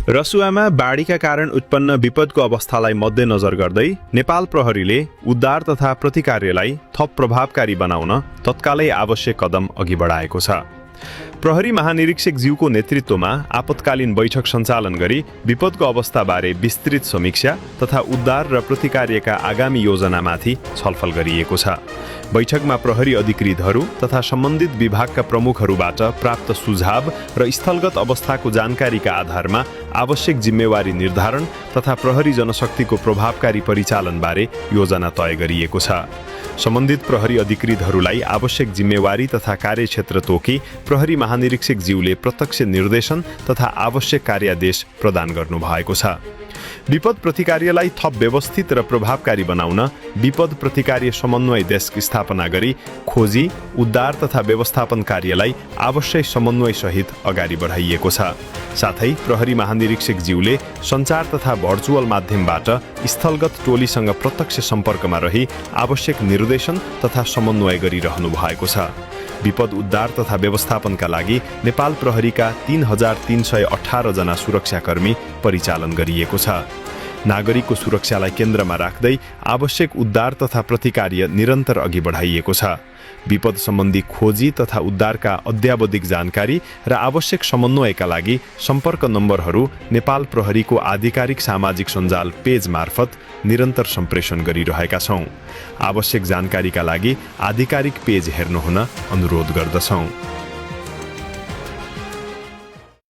रसुवामा बाढीका कारण उत्पन्न विपदको अवस्थालाई मध्यनजर गर्दै नेपाल प्रहरीले उद्धार तथा प्रतिकार्यलाई थप प्रभावकारी बनाउन तत्कालै आवश्यक कदम अघि बढाएको छ। प्रहरी महानिरीक्षक ज्यूको नेतृत्वमा आपतकालीन बैठक सञ्चालन गरी विपदको अवस्थाबारे विस्तृत समीक्षा तथा उद्धार र प्रतिकार्यका आगामी योजनामाथि छलफल गरिएको छ। बैठकमा प्रहरी अधिकृतहरू तथा सम्बन्धित विभागका प्रमुखहरूबाट प्राप्त सुझाव र स्थलगत अवस्थाको जानकारीका आधारमा आवश्यक जिम्मेवारी निर्धारण तथा प्रहरी जनशक्तिको प्रभावकारी परिचालनबारे योजना तय गरिएको छ। सम्बन्धित प्रहरी अधिकृतहरूलाई आवश्यक जिम्मेवारी तथा कार्यक्षेत्र तोकी प्रहरी महानिरीक्षक ज्यूले प्रत्यक्ष निर्देशन तथा आवश्यक कार्यादेश प्रदान गर्नुभएको छ। विपद प्रतिकार्यलाई थप व्यवस्थित र प्रभावकारी बनाउन विपद प्रतिकार्य समन्वय डेस्क स्थापना गरी खोजी, उद्धार तथा व्यवस्थापन कार्यलाई आवश्यक समन्वयसहित अगाडि बढाइएको छ। साथै प्रहरी महानिरीक्षक ज्यूले सञ्चार तथा भर्चुअल माध्यमबाट स्थलगत टोलीसँग प्रत्यक्ष सम्पर्कमा रही आवश्यक निर्देशन तथा समन्वय गरिरहनु भएको छ। विपद उद्धार तथा व्यवस्थापनका लागि नेपाल प्रहरीका 3318 जना सुरक्षाकर्मी परिचालन गरिएको छ। नागरिकको सुरक्षालाई केन्द्रमा राख्दै आवश्यक उद्धार तथा प्रतिकार्य निरन्तर अघि बढाइएको छ। विपद सम्बन्धी खोजी तथा उद्धारका अद्यावधिक जानकारी र आवश्यक समन्वयका लागि सम्पर्क नम्बरहरू नेपाल प्रहरीको आधिकारिक सामाजिक सञ्जाल पेज मार्फत निरन्तर सम्प्रेषण गरिरहेका छौँ। आवश्यक जानकारीका लागि आधिकारिक पेज हेर्नुहुन अनुरोध गर्दछौँ।